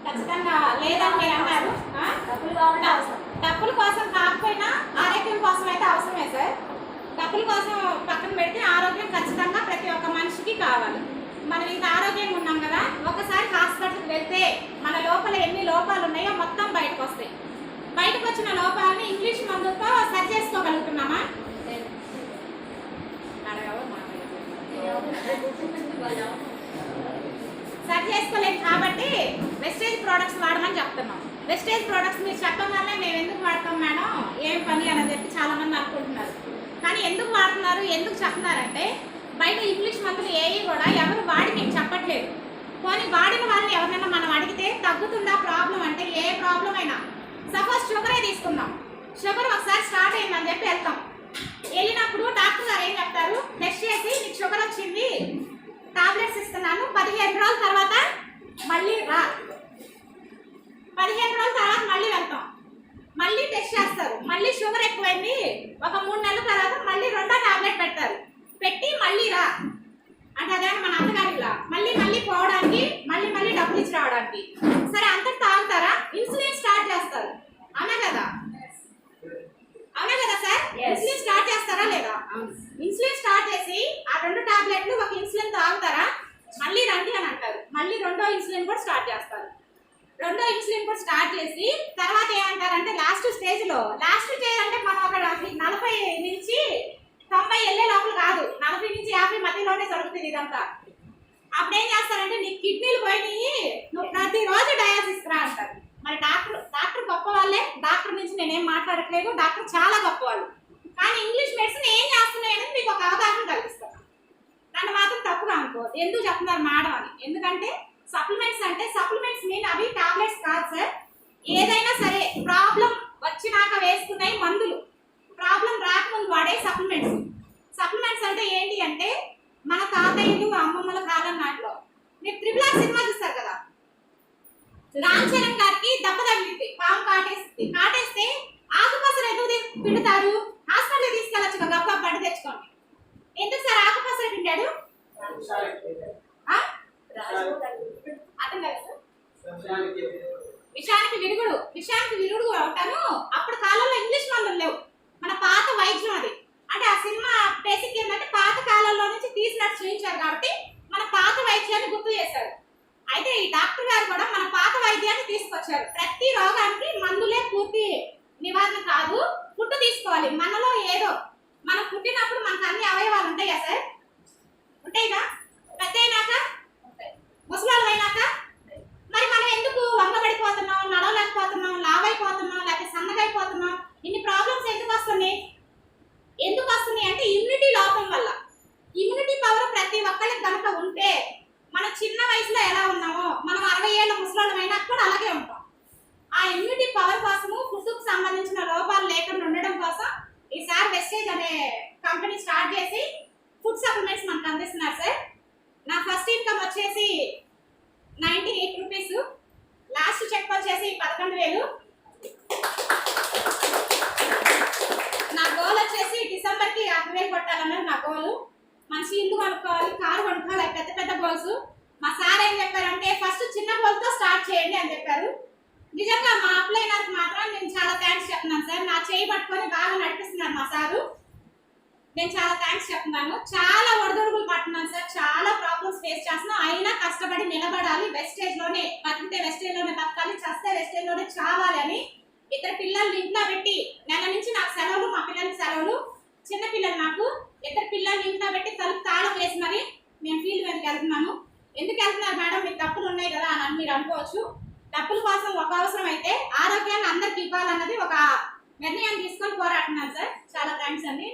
ఖచ్చితంగా లేదని మీరు అన్నారు. డబ్బుల కోసం కాకపోయినా ఆరోగ్యం కోసం అయితే అవసరమే సార్. డబ్బుల కోసం పక్కన పెడితే ఆరోగ్యం ఖచ్చితంగా ప్రతి ఒక్క మనిషికి కావాలి. మనం ఇంత ఆరోగ్యంగా ఉన్నాం కదా, ఒకసారి హాస్పిటల్కి వెళ్తే మన లోపల ఎన్ని లోపాలు ఉన్నాయో మొత్తం బయటకు వస్తాయి. బయటకు వచ్చిన లోపాలని ఇంగ్లీష్ మందులతో సరి చేసుకోగలుగుతున్నామా? సరి చేసుకోలేదు. కాబట్టి వెస్టేజ్ ప్రోడక్ట్స్ వాడమని చెప్తున్నాం. వెస్టేజ్ ప్రోడక్ట్స్ మీరు చెప్పగానే మేము ఎందుకు వాడతాం మేడం, ఏం పని అని చెప్పి చాలా మంది అనుకుంటున్నారు. కానీ ఎందుకు వాడుతున్నారు, ఎందుకు చెప్తున్నారంటే బయట ఇంగ్లీష్ మందులు ఏవి కూడా ఎవరు వాడి మీకు చెప్పట్లేదు. కానీ వాడిన వాళ్ళని ఎవరైనా మనం అడిగితే తగ్గుతుందా ప్రాబ్లం అంటే ఏ ప్రాబ్లం అయినా, సపోజ్ షుగరే తీసుకుందాం. షుగర్ ఒకసారి స్టార్ట్ అయిందని చెప్పి వెళ్తాం. వెళ్ళినప్పుడు డాక్టర్ గారు ఏం చెప్తారు, టెస్ట్ చేసి నీకు షుగర్ వచ్చింది, టాబ్లెట్స్ ఇస్తున్నాను, 15 రోజుల తర్వాత మళ్ళీ రా. 15 రోజుల తర్వాత మళ్ళీ వెళ్తాం, మళ్ళీ టెస్ట్ చేస్తారు, మళ్ళీ షుగర్ ఎక్కువైంది, ఒక 3 నెలల తర్వాత మళ్ళీ రెండో టాబ్లెట్ పెడతారు, పెట్టి మళ్ళీ రా అంటే అదే మన అత్తగారిలా మళ్ళీ మళ్ళీ పోవడానికి, మళ్ళీ మళ్ళీ డబ్బులు ఇచ్చి రావడానికి. సరే అంతా తాగుతారా, ఇన్సులిన్ స్టార్ట్ చేస్తారు. అవునా కదా, అవునా కదా సార్? ఇన్సులిన్ స్టార్ట్ చేస్తారా లేదా? ఇన్సులిన్ స్టార్ట్ చేసి ఆ 2 టాబ్లెట్లు ఒక ఇన్సులిన్ తాగుతారా, మళ్ళీ రండి అని అంటారు, మళ్ళీ రెండో ఇన్సులిన్ కూడా స్టార్ట్ చేస్తారు. రెండో ఇన్సులిన్ కూడా స్టార్ట్ చేసి తర్వాత ఏమంటారంటే లాస్ట్ స్టేజ్ అంటే మనం ఒక 40 నుంచి 90 వెళ్ళే లోపల కాదు, 40 నుంచి 50 మధ్యలోనే జరుగుతుంది ఇదంతా. అప్పుడు ఏం చేస్తారంటే నీకు కిడ్నీలు పోయినాయి, నువ్వు ప్రతిరోజు డయాలసిస్ రా అంటారు. మరి డాక్టర్ గొప్ప వాళ్ళే, డాక్టర్ నుంచి నేనేం మాట్లాడట్లేదు, డాక్టర్ చాలా గొప్ప వాళ్ళు. కానీ ఇంగ్లీష్ మెడిసిన్ ఏం చేస్తున్నాయి అనేది మీకు ఒక అవగాహన కలిగిస్తాను. నన్ను మాత్రం తప్పుగా అనుకోవద్దు, ఎందుకు చెప్తున్నారు మేడం అని. ఎందుకంటే సప్లిమెంట్స్ అంటే సప్లిమెంట్స్ మీన్ అవి టాబ్లెట్స్ కాదు సార్. ఏదైనా సరే ప్రాబ్లం వచ్చినాక వేసుకునే మందులు, ప్రాబ్లం రాకముందు వాడే సప్లిమెంట్స్. సప్లిమెంట్స్ అంటే ఏంటి అంటే మన తాతయ్యలు అమ్మమ్మల కాలం నాటిలో మీరు RRR సినిమా చూస్తారు కదా, రామ్ చరణ్ గారికి దెబ్బ తగిలింది, పాము కాటేస్తే ఆకుపసరు ఎందుకు పిండుతారు, హాస్పిటల్ తీసుకెళ్ళచ్చు కదా, గొప్ప బండి తెచ్చుకోండి. ఎందుకు సార్ ఆకుపసరు పిండాడు? అర్థం కాదు సార్. విషయానికి విరుగుడు అవుతాను. అప్పుడు కాలంలో ఇంగ్లీష్ మందులు లేవు, మన పాత వైద్యం అది. అంటే ఆ సినిమా బేసిక్ ఏంటంటే పాత కాలంలో నుంచి తీసినట్టు చూపించారు కాబట్టి మన పాత వైద్యాన్ని గుర్తు చేశారు. అయితే ఈ డాక్టర్ గారు కూడా మన పాత వైద్యాన్ని తీసుకొచ్చారు. ప్రతి రోగానికి మందులే పూర్తి నివారణ కాదు, ఫుడ్ తీసుకోవాలి. మనలో ఏదో మనం పుట్టినప్పుడు మనకు అన్ని అవయవాలు ఉంటాయా సార్? ఉంటాయిగా. పెద్ద అయినాక, ముసలాళ్ళు అయినాక మరి మనం ఎందుకు వంగబడిపోతున్నాం, నడవలేకపోతున్నాం, లావైపోతున్నాం, లేకపోతే సన్నగైపోతున్నాం? ఇన్ని ప్రాబ్లమ్స్ ఎందుకు వస్తున్నాయి అంటే ఇమ్యూనిటీ లోపం వల్ల. ఇమ్యూనిటీ పవర్ ప్రతి ఒక్కరికి కనుక ఉంటే మనం చిన్న వయసులో ఎలా ఉన్నామో మనం 60 ఏళ్ళ ముసలాళ్ళమైనా కూడా అలాగే ఉంటాం. ఆ ఇమ్యూనిటీ పవర్ కోసము ఫుడ్కు సంబంధించిన లోపాలు లేకుండా ఉండడం కోసం ఈసారి వెస్టేజ్ అనే కంపెనీ స్టార్ట్ చేసి ఫుడ్ సప్లిమెంట్స్ మనకు అందిస్తున్నారు సార్. నా ఫస్ట్ ఇన్కమ్ వచ్చేసి 98 రూపీస్, లాస్ట్ చెక్ వచ్చేసి 11,000. నా గోల్ వచ్చేసి డిసెంబర్కి 50,000 కొట్టాలన్నది నా గోల్. మంచి ఇల్లు కొనుక్కోవాలి, కారు కొనుక్కోవాలి, పెద్ద పెద్ద గోల్స్. మా సార్ ఏం చెప్పారంటే ఫస్ట్ చిన్న గోల్తో స్టార్ట్ చేయండి అని చెప్పారు. నిజంగా మా అప్లైనర్కి మాత్రం నేను చాలా థ్యాంక్స్ చెప్తున్నాను సార్. నా చేయి పట్టుకొని బాగా నడిపిస్తున్నారు మా సారు, నేను చాలా థ్యాంక్స్ చెప్తున్నాను. చాలా ఒడిదుడుకులు పడుతున్నాను సార్, చాలా ప్రాబ్లమ్స్ ఫేస్ చేస్తున్నాం. అయినా కష్టపడి నిలబడాలి, వెస్టేజ్లోనే బతికితే వెస్టేజ్లోనే బతకాలి, చస్తే వెస్టేజ్లోనే చావాలి అని ఇద్దరు పిల్లల్ని ఇంట్లో పెట్టి, నెల నుంచి నాకు సెలవులు, మా పిల్లలకి సెలవులు, చిన్న పిల్లలు నాకు, ఇద్దరు పిల్లల్ని ఇంట్లో పెట్టి తలుపు తాళం వేసి మరి నేను ఫీల్డ్ మీదకి వెళ్తున్నాను. ఎందుకు వెళ్తున్నారు మేడం, మీకు డబ్బులు ఉన్నాయి కదా అని మీరు అనుకోవచ్చు. డబ్బుల కోసం ఒక అవసరం అయితే ఆరోగ్యాన్ని అందరికి ఇవ్వాలన్నది ఒక నిర్ణయం తీసుకొని పోరాడుతున్నాను సార్. చాలా థ్యాంక్స్ అండి.